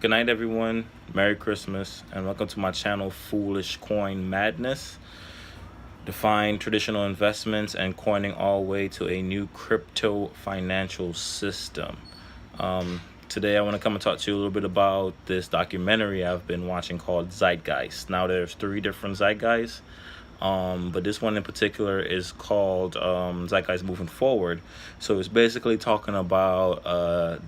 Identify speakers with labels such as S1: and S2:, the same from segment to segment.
S1: Good night, everyone. Merry Christmas, and welcome to my channel, Foolish Coin Madness. Define traditional investments and coining all the way to a new crypto financial system. Today, I want to come and talk to you a little bit about this documentary I've been watching called Zeitgeist. Now, there's 3 different Zeitgeists. But this one in particular is called Zeitgeist Moving Forward. So it's basically talking about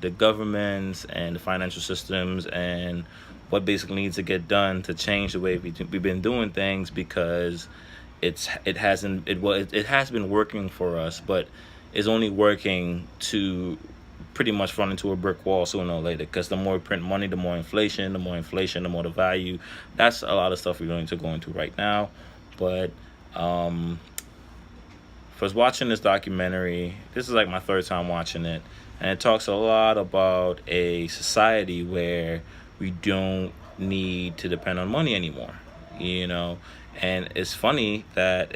S1: the governments and the financial systems and what basically needs to get done to change the way we've been doing things, because it has been working for us, but it's only working to pretty much run into a brick wall sooner or later, because the more we print money, the more inflation, the more the value. That's a lot of stuff we're going to go into right now. But for watching this documentary, this is like my 3rd time watching it, and it talks a lot about a society where we don't need to depend on money anymore, and it's funny that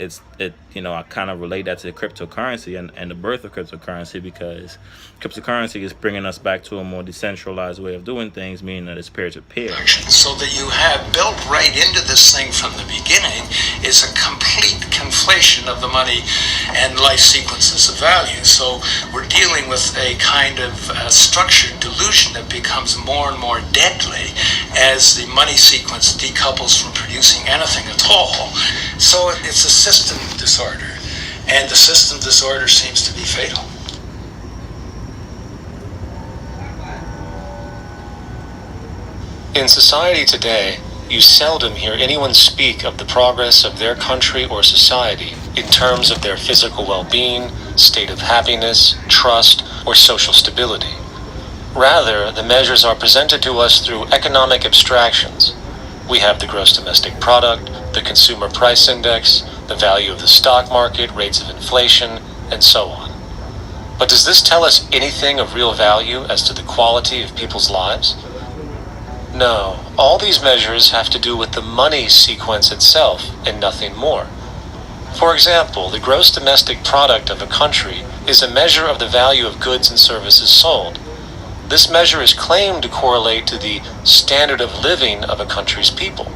S1: I kind of relate that to cryptocurrency and the birth of cryptocurrency, because cryptocurrency is bringing us back to a more decentralized way of doing things, meaning that it's peer-to-peer.
S2: So that you have built right into this thing from the beginning is a complete conflation of the money and life sequences of value. So we're dealing with a kind of structured delusion that becomes more and more deadly as the money sequence decouples from producing anything at all. So it's a system disorder, and the system disorder seems to be fatal.
S3: In society today, you seldom hear anyone speak of the progress of their country or society in terms of their physical well-being, state of happiness, trust, or social stability. Rather, the measures are presented to us through economic abstractions. We have the gross domestic product, the consumer price index, the value of the stock market, rates of inflation, and so on. But does this tell us anything of real value as to the quality of people's lives? No, all these measures have to do with the money sequence itself and nothing more. For example, the gross domestic product of a country is a measure of the value of goods and services sold. This measure is claimed to correlate to the standard of living of a country's people.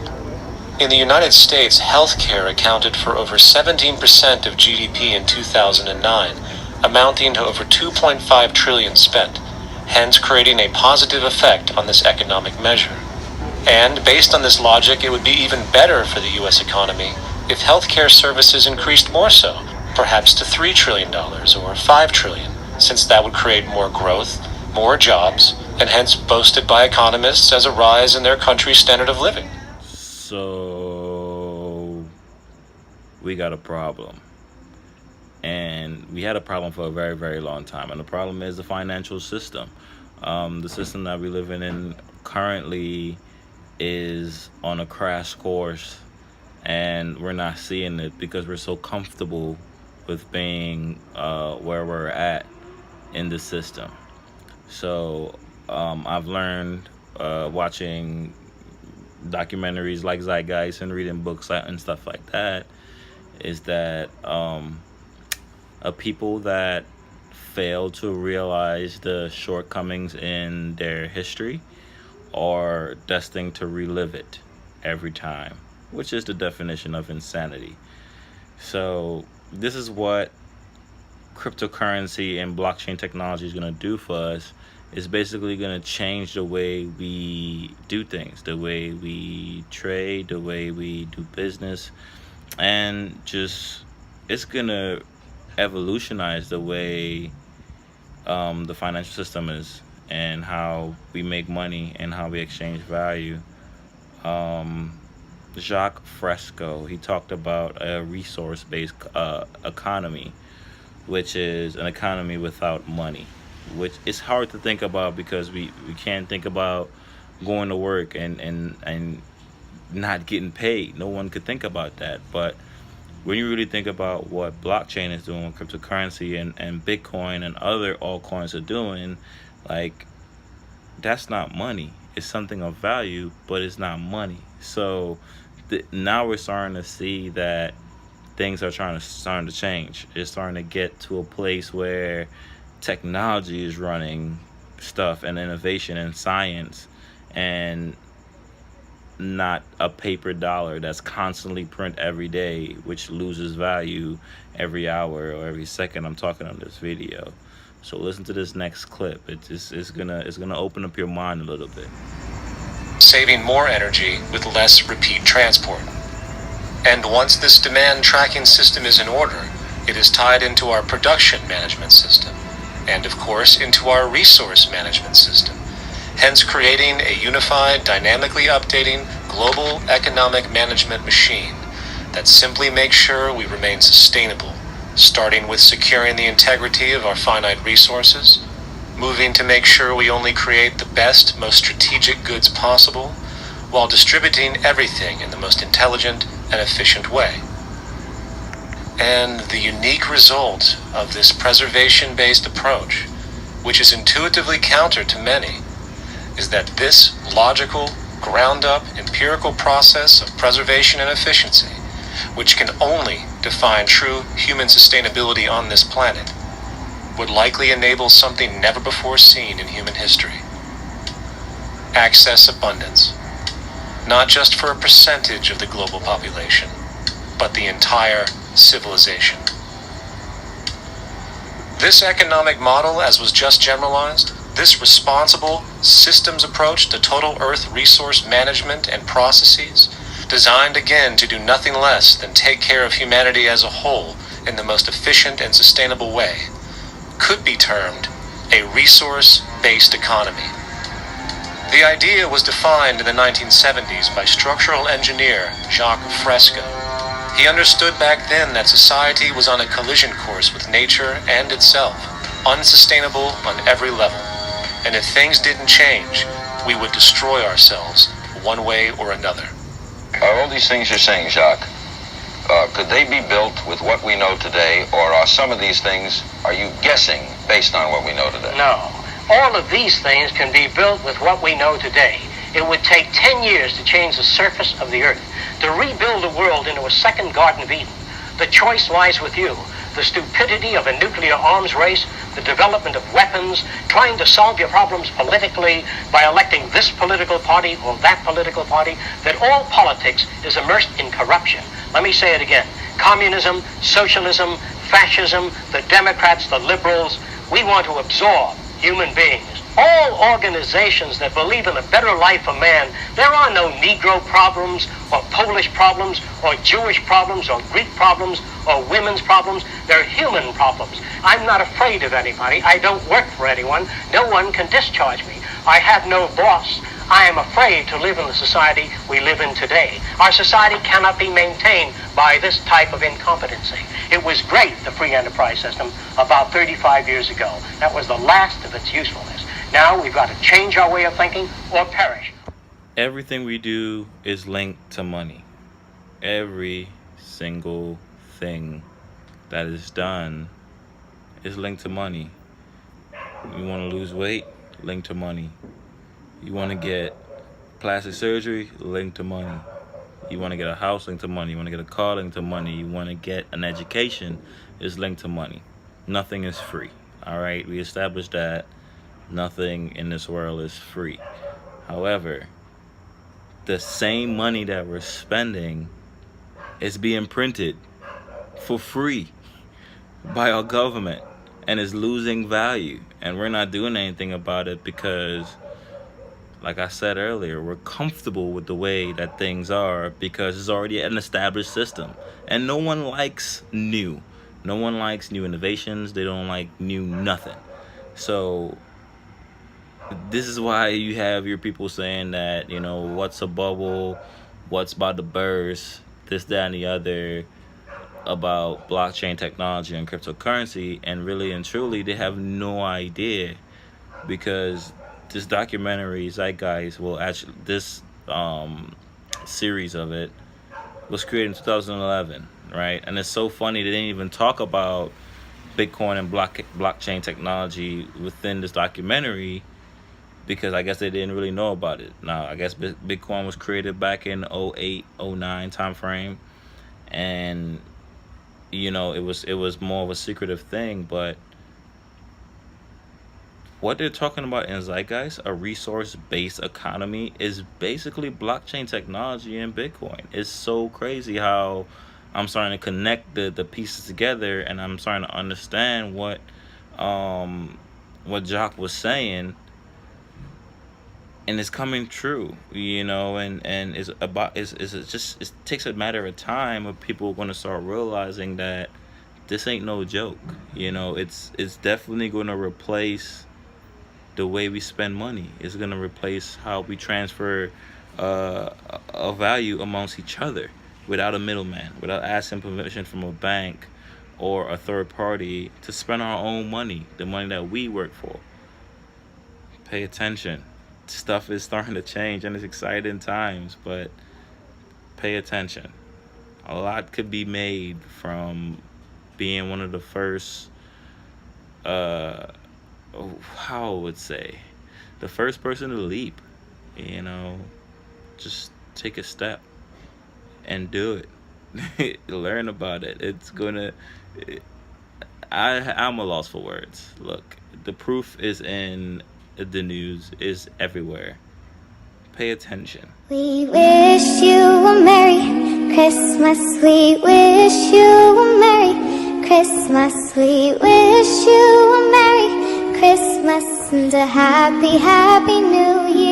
S3: In the United States, healthcare accounted for over 17% of GDP in 2009, amounting to over $2.5 trillion spent, hence creating a positive effect on this economic measure. And based on this logic, it would be even better for the U.S. economy if healthcare services increased more so, perhaps to $3 trillion or $5 trillion, since that would create more growth, more jobs, and hence boasted by economists as a rise in their country's standard of living.
S1: So we got a problem. And we had a problem for a very, very long time. And the problem is the financial system. The system that we live in currently is on a crash course, and we're not seeing it because we're so comfortable with being where we're at in the system. So I've learned watching documentaries like Zeitgeist and reading books and stuff like that, is that people that fail to realize the shortcomings in their history are destined to relive it every time, which is the definition of insanity. So this is what cryptocurrency and blockchain technology is going to do for us. It's basically going to change the way we do things, the way we trade, the way we do business, and just it's going to evolutionize the way the financial system is, and how we make money and how we exchange value. Jacques Fresco, he talked about a resource-based economy, which is an economy without money, which is hard to think about because we can't think about going to work and not getting paid. No one could think about that. But when you really think about what blockchain is doing, cryptocurrency and Bitcoin and other altcoins are doing, like, that's not money. It's something of value, but it's not money. So now we're starting to see that things are starting to change. It's starting to get to a place where technology is running stuff, and innovation and science and not a paper dollar that's constantly print every day, which loses value every hour or every second I'm talking on this video. So listen to this next clip. It's gonna open up your mind a little bit.
S3: Saving more energy with less repeat transport. And once this demand tracking system is in order, it is tied into our production management system, and of course into our resource management system, hence creating a unified, dynamically updating global economic management machine that simply makes sure we remain sustainable, starting with securing the integrity of our finite resources, moving to make sure we only create the best, most strategic goods possible, while distributing everything in the most intelligent and efficient way. And the unique result of this preservation-based approach, which is intuitively counter to many, is that this logical, ground-up, empirical process of preservation and efficiency, which can only define true human sustainability on this planet, would likely enable something never before seen in human history. Access abundance. Not just for a percentage of the global population, but the entire civilization. This economic model, as was just generalized, this responsible systems approach to total Earth resource management and processes, designed again to do nothing less than take care of humanity as a whole in the most efficient and sustainable way, could be termed a resource-based economy. The idea was defined in the 1970s by structural engineer Jacques Fresco. He understood back then that society was on a collision course with nature and itself, unsustainable on every level. And if things didn't change, we would destroy ourselves one way or another.
S4: All these things you're saying, Jacques, could they be built with what we know today, or are some of these things, are you guessing based on what we know today?
S5: No. All of these things can be built with what we know today. It would take 10 years to change the surface of the earth, to rebuild the world into a second Garden of Eden. The choice lies with you. The stupidity of a nuclear arms race, the development of weapons, trying to solve your problems politically by electing this political party or that political party, that all politics is immersed in corruption. Let me say it again. Communism, socialism, fascism, the Democrats, the liberals, we want to absorb human beings. All organizations that believe in a better life for man, there are no Negro problems or Polish problems or Jewish problems or Greek problems or women's problems. They're human problems. I'm not afraid of anybody. I don't work for anyone. No one can discharge me. I have no boss. I am afraid to live in the society we live in today. Our society cannot be maintained by this type of incompetency. It was great, the free enterprise system, about 35 years ago. That was the last of its usefulness. Now we've got to change our way of thinking or perish.
S1: Everything we do is linked to money. Every single thing that is done is linked to money. You want to lose weight? Linked to money. You want to get plastic surgery? Linked to money. You want to get a house? Linked to money. You want to get a car? Linked to money. You want to get an education? Is linked to money. Nothing is free. All right? We established that nothing in this world is free. However, the same money that we're spending is being printed for free by our government and is losing value. And we're not doing anything about it because, like I said earlier, we're comfortable with the way that things are because it's already an established system. And no one likes new. No one likes new innovations. They don't like new nothing. So this is why you have your people saying that, you know, what's a bubble, what's about to burst, this, that, and the other, about blockchain technology and cryptocurrency. And really and truly, they have no idea, because this documentary, Zeitgeist, will actually, this series of it was created in 2011, right? And it's so funny, they didn't even talk about Bitcoin and blockchain technology within this documentary, because I guess they didn't really know about it. Now, I guess Bitcoin was created back in 08, 09 time frame, and you know, it was more of a secretive thing. But what they're talking about in Zeitgeist, a resource-based economy, is basically blockchain technology and Bitcoin. It's so crazy how I'm starting to connect the pieces together, and I'm starting to understand what Jock was saying, and it's coming true, and it's just, it takes a matter of time of people going to start realizing that this ain't no joke. It's definitely going to replace the way we spend money. It's going to replace how we transfer a value amongst each other without a middleman, without asking permission from a bank or a third party to spend our own money, the money that we work for. Pay attention. Stuff is starting to change, and it's exciting times, but pay attention. A lot could be made from being one of the first, how I would say, the first person to leap. Just take a step and do it. Learn about it. It's gonna. I'm a loss for words. Look, the proof is in the news, is everywhere. Pay attention.
S6: We wish you a Merry Christmas. We wish you a Merry Christmas. We wish you a Merry Christmas and a happy, happy New Year.